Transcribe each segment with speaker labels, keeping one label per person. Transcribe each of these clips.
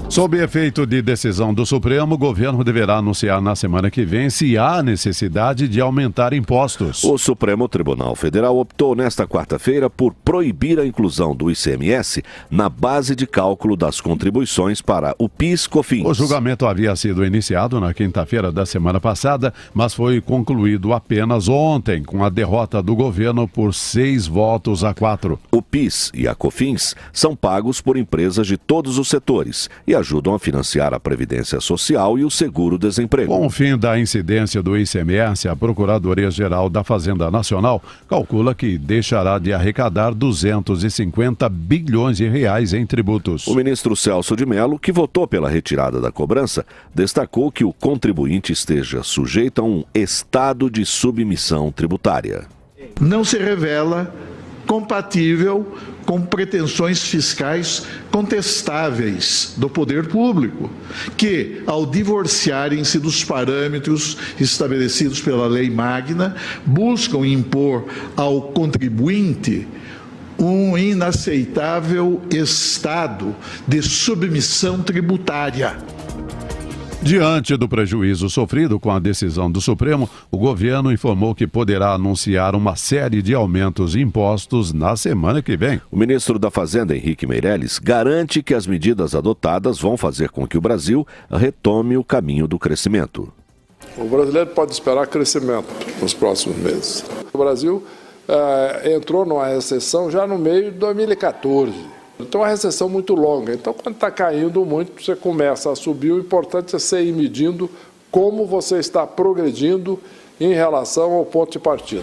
Speaker 1: Sob efeito de decisão do Supremo, o governo deverá anunciar na semana que vem se há necessidade de aumentar impostos.
Speaker 2: O Supremo Tribunal Federal optou nesta quarta-feira por proibir a inclusão do ICMS na base de cálculo das contribuições para o PIS/COFINS.
Speaker 1: O julgamento havia sido iniciado na quinta-feira da semana passada, mas foi concluído apenas ontem, com a derrota do governo por 6-4.
Speaker 2: O PIS e a COFINS são pagos por empresas de todos os setores e ajudam a financiar a Previdência Social e o Seguro-Desemprego.
Speaker 1: Com o fim da incidência do ICMS, a Procuradoria-Geral da Fazenda Nacional calcula que deixará de arrecadar 250 bilhões de reais em tributos.
Speaker 2: O ministro Celso de Mello, que votou pela retirada da cobrança, destacou que o contribuinte esteja sujeito a um estado de submissão tributária.
Speaker 3: Não se revela compatível com pretensões fiscais contestáveis do poder público, que, ao divorciarem-se dos parâmetros estabelecidos pela Lei Magna, buscam impor ao contribuinte um inaceitável estado de submissão tributária.
Speaker 1: Diante do prejuízo sofrido com a decisão do Supremo, o governo informou que poderá anunciar uma série de aumentos de impostos na semana que vem.
Speaker 2: O ministro da Fazenda, Henrique Meirelles, garante que as medidas adotadas vão fazer com que o Brasil retome o caminho do crescimento.
Speaker 4: O brasileiro pode esperar crescimento nos próximos meses. O Brasil entrou numa recessão já no meio de 2014. Então, é uma recessão muito longa. Então, quando está caindo muito, você começa a subir. O importante é você ir medindo como você está progredindo em relação ao ponto de partida.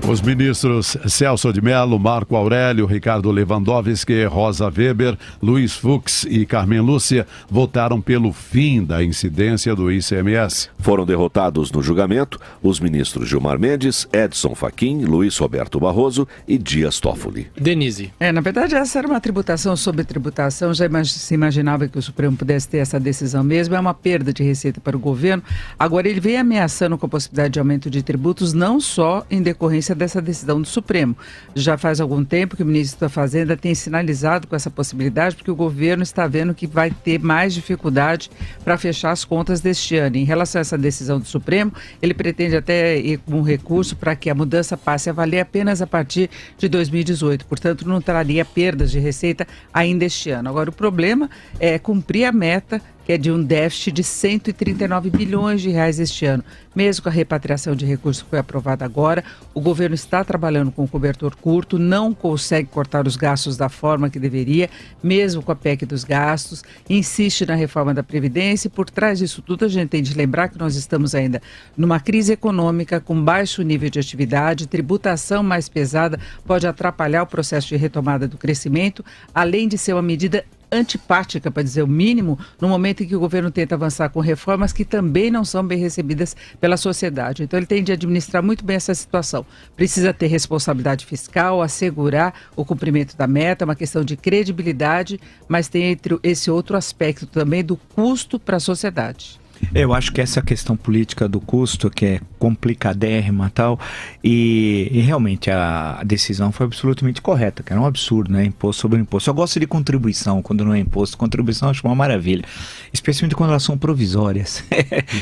Speaker 1: Os ministros Celso de Mello, Marco Aurélio, Ricardo Lewandowski, Rosa Weber, Luiz Fux e Carmen Lúcia votaram pelo fim da incidência do ICMS.
Speaker 2: Foram derrotados no julgamento os ministros Gilmar Mendes, Edson Fachin, Luiz Roberto Barroso e Dias Toffoli.
Speaker 5: Denise.
Speaker 6: Na verdade, essa era uma tributação sobre tributação. Já se imaginava que o Supremo pudesse ter essa decisão mesmo. É uma perda de receita para o governo. Agora, ele vem ameaçando com a possibilidade de aumento de tributos, não só em decorrência dessa decisão do Supremo. Já faz algum tempo que o ministro da Fazenda tem sinalizado com essa possibilidade, porque o governo está vendo que vai ter mais dificuldade para fechar as contas deste ano. Em relação a essa decisão do Supremo, ele pretende até ir com um recurso para que a mudança passe a valer apenas a partir de 2018. Portanto, não traria perdas de receita ainda este ano. Agora, o problema é cumprir a meta, que é de um déficit de 139 bilhões de reais este ano. Mesmo com a repatriação de recursos que foi aprovada agora, o governo está trabalhando com cobertor curto, não consegue cortar os gastos da forma que deveria, mesmo com a PEC dos gastos, insiste na reforma da Previdência e por trás disso tudo a gente tem de lembrar que nós estamos ainda numa crise econômica com baixo nível de atividade, tributação mais pesada pode atrapalhar o processo de retomada do crescimento, além de ser uma medida antipática, para dizer o mínimo, no momento em que o governo tenta avançar com reformas que também não são bem recebidas pela sociedade. Então ele tem de administrar muito bem essa situação. Precisa ter responsabilidade fiscal, assegurar o cumprimento da meta, uma questão de credibilidade, mas tem esse outro aspecto também do custo para a sociedade.
Speaker 7: Eu acho que essa questão política do custo, que é complicadérrima e tal, e realmente a decisão foi absolutamente correta, que era um absurdo, né? Imposto sobre imposto. Eu gosto de contribuição quando não é imposto. Contribuição eu acho uma maravilha, especialmente quando elas são provisórias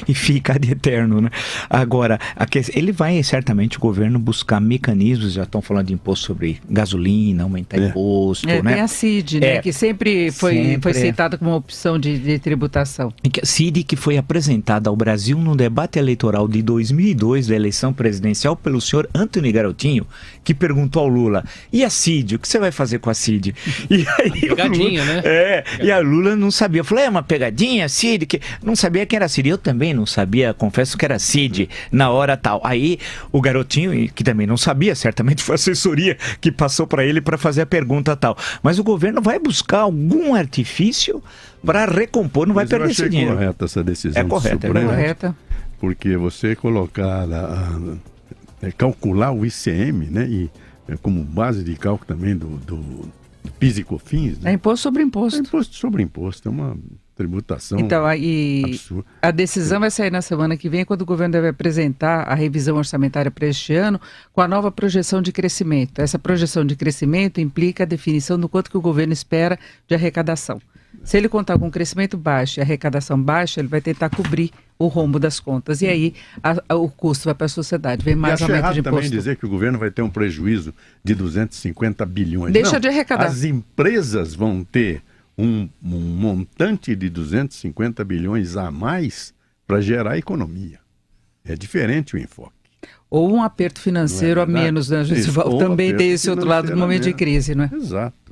Speaker 7: e fica de eterno, né? Agora, ele vai certamente, o governo, buscar mecanismos, já estão falando de imposto sobre gasolina, aumentar imposto, né?
Speaker 6: Tem a CID, né? Que sempre foi citada como uma opção de tributação.
Speaker 7: CID, que foi apresentada ao Brasil no debate eleitoral de 2002 da eleição presidencial pelo senhor Antony Garotinho, que perguntou ao Lula: e a CID? O que você vai fazer com a CID? E aí
Speaker 5: pegadinha,
Speaker 7: Lula,
Speaker 5: né?
Speaker 7: E a Lula não sabia. Eu falei: é uma pegadinha, CID? Que não sabia que era CID. Eu também não sabia, confesso que era CID na hora tal. Aí o Garotinho, que também não sabia, certamente foi a assessoria que passou para ele para fazer a pergunta tal. Mas o governo vai buscar algum artifício para recompor, não vai perder esse dinheiro.
Speaker 1: É correta essa decisão.
Speaker 7: É correta,
Speaker 1: Supremo,
Speaker 7: é correta.
Speaker 1: Porque você colocar, calcular o ICM, né, e como base de cálculo também do PIS e COFINS. Né?
Speaker 6: É imposto sobre imposto.
Speaker 1: É imposto sobre imposto, é uma tributação
Speaker 6: absurda. A decisão vai sair na semana que vem, quando o governo deve apresentar a revisão orçamentária para este ano com a nova projeção de crescimento. Essa projeção de crescimento implica a definição do quanto que o governo espera de arrecadação. Se ele contar com crescimento baixo e arrecadação baixa, ele vai tentar cobrir o rombo das contas. E aí o custo vai para a sociedade. Vem mais
Speaker 1: aumento
Speaker 6: de imposto.
Speaker 1: Também dizer que o governo vai ter um prejuízo de 250 bilhões.
Speaker 6: Deixa de arrecadar.
Speaker 1: As empresas vão ter um montante de 250 bilhões a mais para gerar economia. É diferente o enfoque.
Speaker 6: Ou um aperto financeiro a menos, né, Gesivaldo? Também tem esse outro lado do momento de crise, não é?
Speaker 1: Exato.